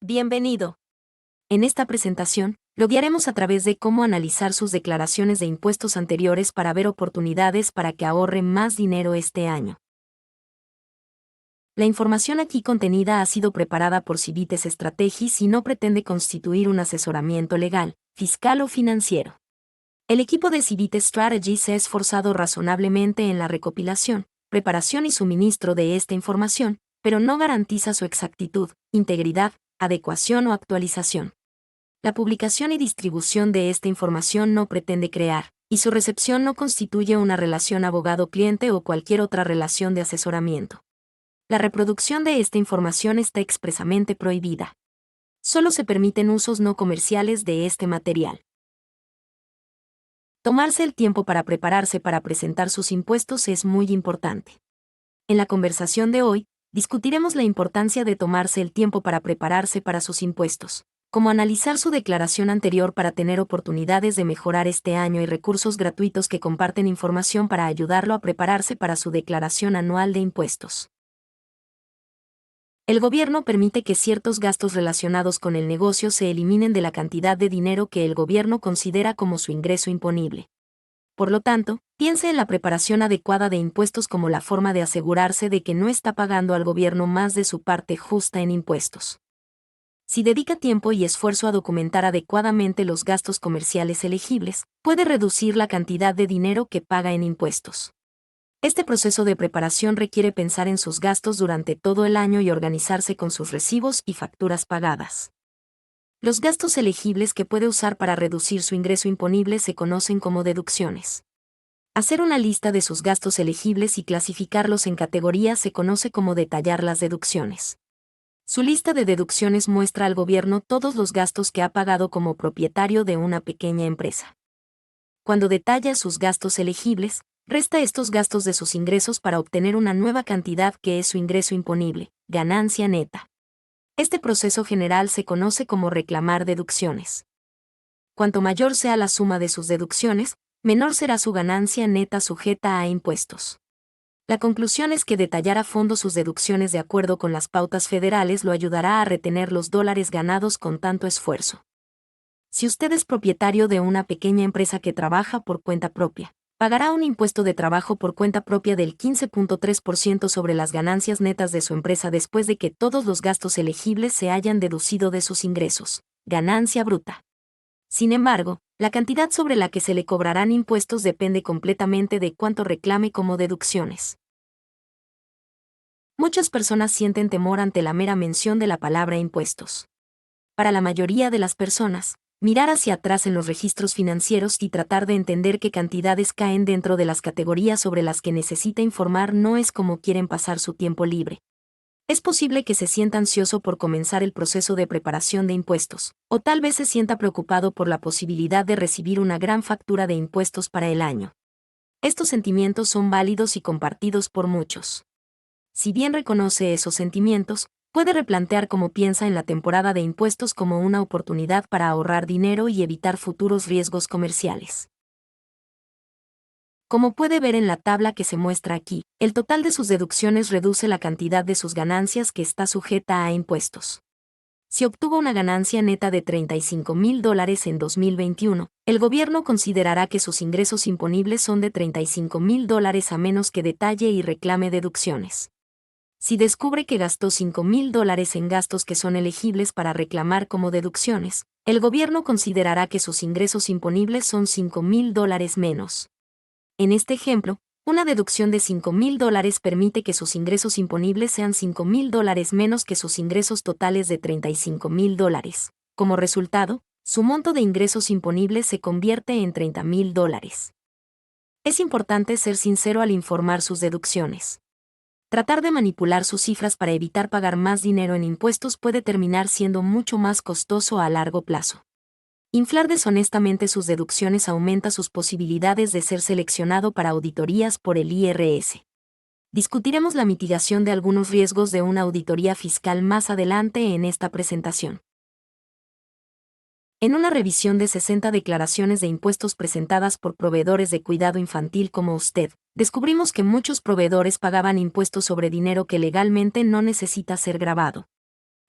Bienvenido. En esta presentación, lo guiaremos a través de cómo analizar sus declaraciones de impuestos anteriores para ver oportunidades para que ahorre más dinero este año. La información aquí contenida ha sido preparada por Civites Strategies y no pretende constituir un asesoramiento legal, fiscal o financiero. El equipo de Civites Strategies se ha esforzado razonablemente en la recopilación, preparación y suministro de esta información, pero no garantiza su exactitud, integridad, adecuación o actualización. La publicación y distribución de esta información no pretende crear, y su recepción no constituye una relación abogado-cliente o cualquier otra relación de asesoramiento. La reproducción de esta información está expresamente prohibida. Solo se permiten usos no comerciales de este material. Tomarse el tiempo para prepararse para presentar sus impuestos es muy importante. En la conversación de hoy, discutiremos la importancia de tomarse el tiempo para prepararse para sus impuestos, como analizar su declaración anterior para tener oportunidades de mejorar este año y recursos gratuitos que comparten información para ayudarlo a prepararse para su declaración anual de impuestos. El gobierno permite que ciertos gastos relacionados con el negocio se eliminen de la cantidad de dinero que el gobierno considera como su ingreso imponible. Por lo tanto, piense en la preparación adecuada de impuestos como la forma de asegurarse de que no está pagando al gobierno más de su parte justa en impuestos. Si dedica tiempo y esfuerzo a documentar adecuadamente los gastos comerciales elegibles, puede reducir la cantidad de dinero que paga en impuestos. Este proceso de preparación requiere pensar en sus gastos durante todo el año y organizarse con sus recibos y facturas pagadas. Los gastos elegibles que puede usar para reducir su ingreso imponible se conocen como deducciones. Hacer una lista de sus gastos elegibles y clasificarlos en categorías se conoce como detallar las deducciones. Su lista de deducciones muestra al gobierno todos los gastos que ha pagado como propietario de una pequeña empresa. Cuando detalla sus gastos elegibles, resta estos gastos de sus ingresos para obtener una nueva cantidad que es su ingreso imponible, ganancia neta. Este proceso general se conoce como reclamar deducciones. Cuanto mayor sea la suma de sus deducciones, menor será su ganancia neta sujeta a impuestos. La conclusión es que detallar a fondo sus deducciones de acuerdo con las pautas federales lo ayudará a retener los dólares ganados con tanto esfuerzo. Si usted es propietario de una pequeña empresa que trabaja por cuenta propia, pagará un impuesto de trabajo por cuenta propia del 15.3% sobre las ganancias netas de su empresa después de que todos los gastos elegibles se hayan deducido de sus ingresos, ganancia bruta. Sin embargo, la cantidad sobre la que se le cobrarán impuestos depende completamente de cuánto reclame como deducciones. Muchas personas sienten temor ante la mera mención de la palabra impuestos. Para la mayoría de las personas, mirar hacia atrás en los registros financieros y tratar de entender qué cantidades caen dentro de las categorías sobre las que necesita informar no es como quieren pasar su tiempo libre. Es posible que se sienta ansioso por comenzar el proceso de preparación de impuestos, o tal vez se sienta preocupado por la posibilidad de recibir una gran factura de impuestos para el año. Estos sentimientos son válidos y compartidos por muchos. Si bien reconoce esos sentimientos, puede replantear cómo piensa en la temporada de impuestos como una oportunidad para ahorrar dinero y evitar futuros riesgos comerciales. Como puede ver en la tabla que se muestra aquí, el total de sus deducciones reduce la cantidad de sus ganancias que está sujeta a impuestos. Si obtuvo una ganancia neta de $35,000 en 2021, el gobierno considerará que sus ingresos imponibles son de $35,000 a menos que detalle y reclame deducciones. Si descubre que gastó $5,000 en gastos que son elegibles para reclamar como deducciones, el gobierno considerará que sus ingresos imponibles son $5,000 menos. En este ejemplo, una deducción de $5,000 permite que sus ingresos imponibles sean $5,000 menos que sus ingresos totales de $35,000. Como resultado, su monto de ingresos imponibles se convierte en $30,000. Es importante ser sincero al informar sus deducciones. Tratar de manipular sus cifras para evitar pagar más dinero en impuestos puede terminar siendo mucho más costoso a largo plazo. Inflar deshonestamente sus deducciones aumenta sus posibilidades de ser seleccionado para auditorías por el IRS. Discutiremos la mitigación de algunos riesgos de una auditoría fiscal más adelante en esta presentación. En una revisión de 60 declaraciones de impuestos presentadas por proveedores de cuidado infantil como usted, descubrimos que muchos proveedores pagaban impuestos sobre dinero que legalmente no necesita ser gravado.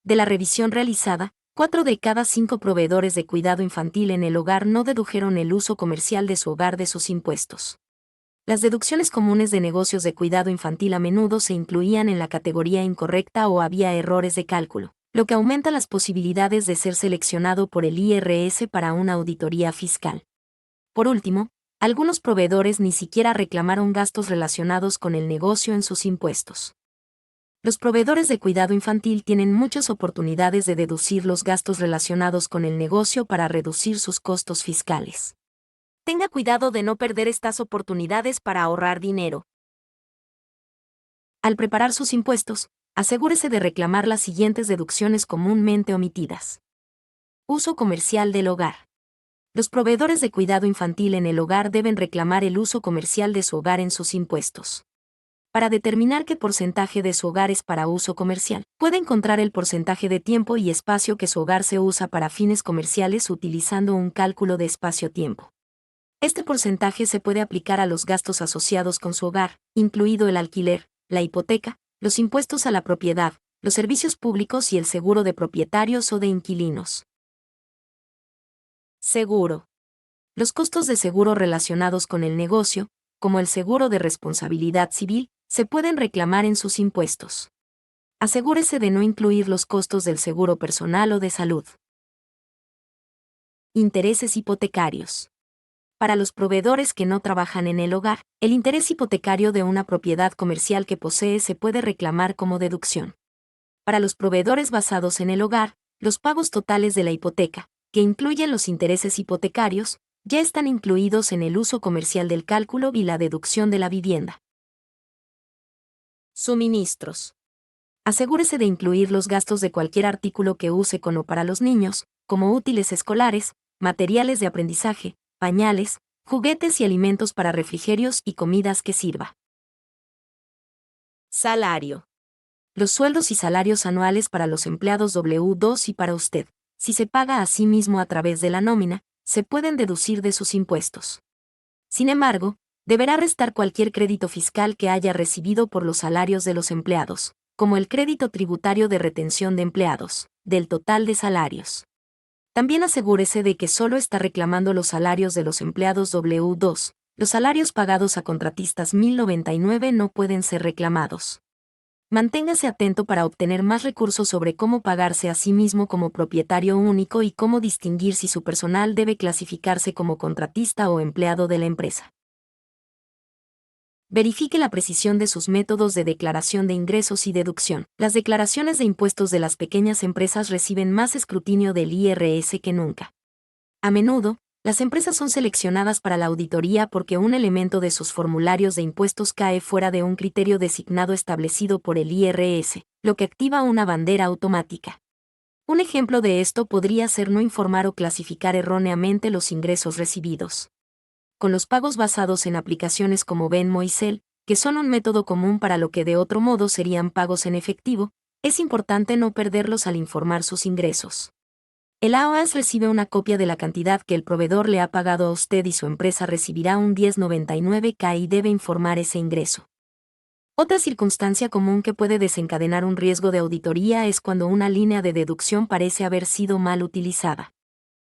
De la revisión realizada, 4 de cada 5 proveedores de cuidado infantil en el hogar no dedujeron el uso comercial de su hogar de sus impuestos. Las deducciones comunes de negocios de cuidado infantil a menudo se incluían en la categoría incorrecta o había errores de cálculo, lo que aumenta las posibilidades de ser seleccionado por el IRS para una auditoría fiscal. Por último, algunos proveedores ni siquiera reclamaron gastos relacionados con el negocio en sus impuestos. Los proveedores de cuidado infantil tienen muchas oportunidades de deducir los gastos relacionados con el negocio para reducir sus costos fiscales. Tenga cuidado de no perder estas oportunidades para ahorrar dinero. Al preparar sus impuestos, asegúrese de reclamar las siguientes deducciones comúnmente omitidas. Uso comercial del hogar. Los proveedores de cuidado infantil en el hogar deben reclamar el uso comercial de su hogar en sus impuestos. Para determinar qué porcentaje de su hogar es para uso comercial, puede encontrar el porcentaje de tiempo y espacio que su hogar se usa para fines comerciales utilizando un cálculo de espacio-tiempo. Este porcentaje se puede aplicar a los gastos asociados con su hogar, incluido el alquiler, la hipoteca, los impuestos a la propiedad, los servicios públicos y el seguro de propietarios o de inquilinos. Seguro. Los costos de seguro relacionados con el negocio, como el seguro de responsabilidad civil, se pueden reclamar en sus impuestos. Asegúrese de no incluir los costos del seguro personal o de salud. Intereses hipotecarios. Para los proveedores que no trabajan en el hogar, el interés hipotecario de una propiedad comercial que posee se puede reclamar como deducción. Para los proveedores basados en el hogar, los pagos totales de la hipoteca, que incluyen los intereses hipotecarios, ya están incluidos en el uso comercial del cálculo y la deducción de la vivienda. Suministros. Asegúrese de incluir los gastos de cualquier artículo que use con o para los niños, como útiles escolares, materiales de aprendizaje, pañales, juguetes y alimentos para refrigerios y comidas que sirva. Salario. Los sueldos y salarios anuales para los empleados W2 y para usted, si se paga a sí mismo a través de la nómina, se pueden deducir de sus impuestos. Sin embargo, deberá restar cualquier crédito fiscal que haya recibido por los salarios de los empleados, como el crédito tributario de retención de empleados, del total de salarios. También asegúrese de que solo está reclamando los salarios de los empleados W2. Los salarios pagados a contratistas 1099 no pueden ser reclamados. Manténgase atento para obtener más recursos sobre cómo pagarse a sí mismo como propietario único y cómo distinguir si su personal debe clasificarse como contratista o empleado de la empresa. Verifique la precisión de sus métodos de declaración de ingresos y deducción. Las declaraciones de impuestos de las pequeñas empresas reciben más escrutinio del IRS que nunca. A menudo, las empresas son seleccionadas para la auditoría porque un elemento de sus formularios de impuestos cae fuera de un criterio designado establecido por el IRS, lo que activa una bandera automática. Un ejemplo de esto podría ser no informar o clasificar erróneamente los ingresos recibidos. Con los pagos basados en aplicaciones como Venmo y Zelle, que son un método común para lo que de otro modo serían pagos en efectivo, es importante no perderlos al informar sus ingresos. El AOAS recibe una copia de la cantidad que el proveedor le ha pagado a usted y su empresa recibirá un 1099K y debe informar ese ingreso. Otra circunstancia común que puede desencadenar un riesgo de auditoría es cuando una línea de deducción parece haber sido mal utilizada.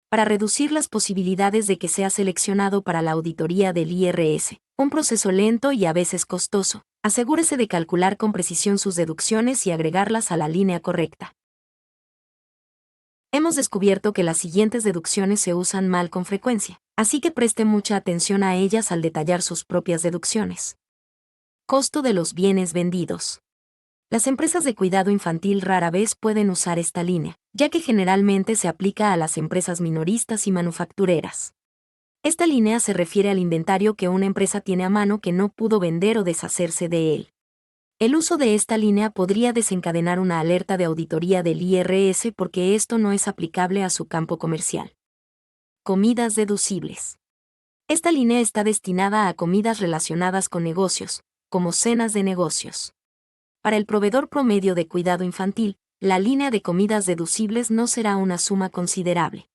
Para reducir las posibilidades de que sea seleccionado para la auditoría del IRS, un proceso lento y a veces costoso, asegúrese de calcular con precisión sus deducciones y agregarlas a la línea correcta. Hemos descubierto que las siguientes deducciones se usan mal con frecuencia, así que preste mucha atención a ellas al detallar sus propias deducciones. Costo de los bienes vendidos. Las empresas de cuidado infantil rara vez pueden usar esta línea, ya que generalmente se aplica a las empresas minoristas y manufactureras. Esta línea se refiere al inventario que una empresa tiene a mano que no pudo vender o deshacerse de él. El uso de esta línea podría desencadenar una alerta de auditoría del IRS porque esto no es aplicable a su campo comercial. Comidas deducibles. Esta línea está destinada a comidas relacionadas con negocios, como cenas de negocios. Para el proveedor promedio de cuidado infantil, la línea de comidas deducibles no será una suma considerable.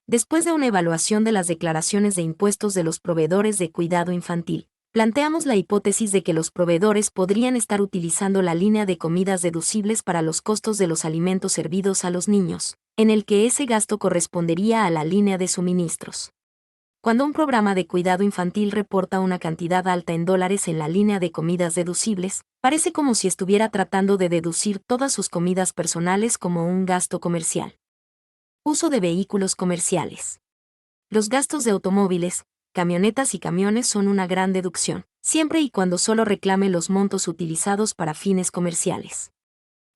Después de una evaluación de las declaraciones de impuestos de los proveedores de cuidado infantil, planteamos la hipótesis de que los proveedores podrían estar utilizando la línea de comidas deducibles para los costos de los alimentos servidos a los niños, en el que ese gasto correspondería a la línea de suministros. Cuando un programa de cuidado infantil reporta una cantidad alta en dólares en la línea de comidas deducibles, parece como si estuviera tratando de deducir todas sus comidas personales como un gasto comercial. Uso de vehículos comerciales. Los gastos de automóviles, camionetas y camiones son una gran deducción, siempre y cuando solo reclame los montos utilizados para fines comerciales.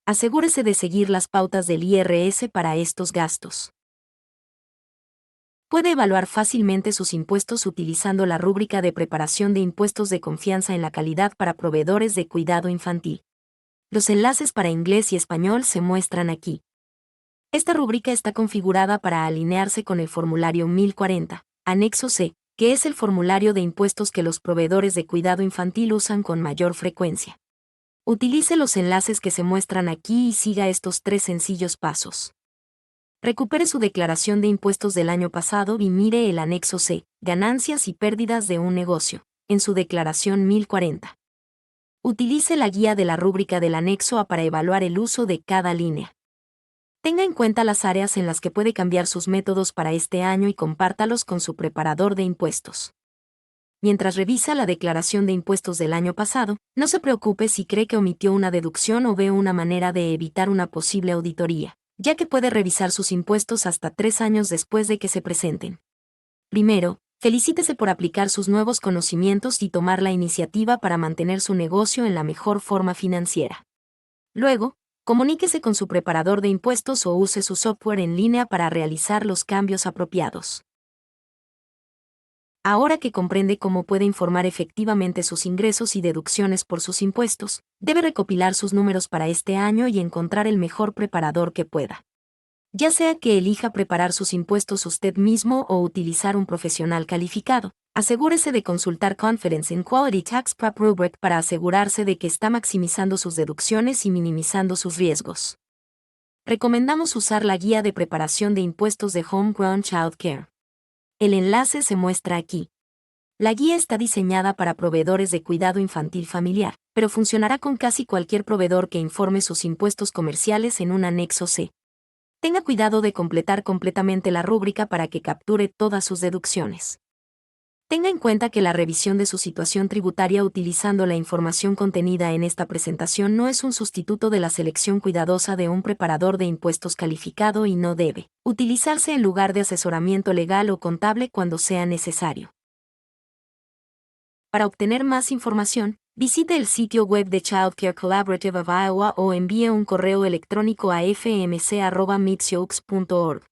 Asegúrese de seguir las pautas del IRS para estos gastos. Puede evaluar fácilmente sus impuestos utilizando la rúbrica de preparación de impuestos de confianza en la calidad para proveedores de cuidado infantil. Los enlaces para inglés y español se muestran aquí. Esta rúbrica está configurada para alinearse con el formulario 1040, anexo C, que es el formulario de impuestos que los proveedores de cuidado infantil usan con mayor frecuencia. Utilice los enlaces que se muestran aquí y siga estos 3 sencillos pasos. Recupere su declaración de impuestos del año pasado y mire el anexo C, ganancias y pérdidas de un negocio, en su declaración 1040. Utilice la guía de la rúbrica del anexo A para evaluar el uso de cada línea. Tenga en cuenta las áreas en las que puede cambiar sus métodos para este año y compártalos con su preparador de impuestos. Mientras revisa la declaración de impuestos del año pasado, no se preocupe si cree que omitió una deducción o ve una manera de evitar una posible auditoría, ya que puede revisar sus impuestos hasta 3 años después de que se presenten. Primero, felicítese por aplicar sus nuevos conocimientos y tomar la iniciativa para mantener su negocio en la mejor forma financiera. Luego, comuníquese con su preparador de impuestos o use su software en línea para realizar los cambios apropiados. Ahora que comprende cómo puede informar efectivamente sus ingresos y deducciones por sus impuestos, debe recopilar sus números para este año y encontrar el mejor preparador que pueda. Ya sea que elija preparar sus impuestos usted mismo o utilizar un profesional calificado, asegúrese de consultar Confidence in Quality Tax Prep Rubric para asegurarse de que está maximizando sus deducciones y minimizando sus riesgos. Recomendamos usar la guía de preparación de impuestos de Homegrown Child Care. El enlace se muestra aquí. La guía está diseñada para proveedores de cuidado infantil familiar, pero funcionará con casi cualquier proveedor que informe sus impuestos comerciales en un anexo C. Tenga cuidado de completar completamente la rúbrica para que capture todas sus deducciones. Tenga en cuenta que la revisión de su situación tributaria utilizando la información contenida en esta presentación no es un sustituto de la selección cuidadosa de un preparador de impuestos calificado y no debe utilizarse en lugar de asesoramiento legal o contable cuando sea necesario. Para obtener más información, visite el sitio web de Child Care Collaborative of Iowa o envíe un correo electrónico a fmc@mitsioux.org.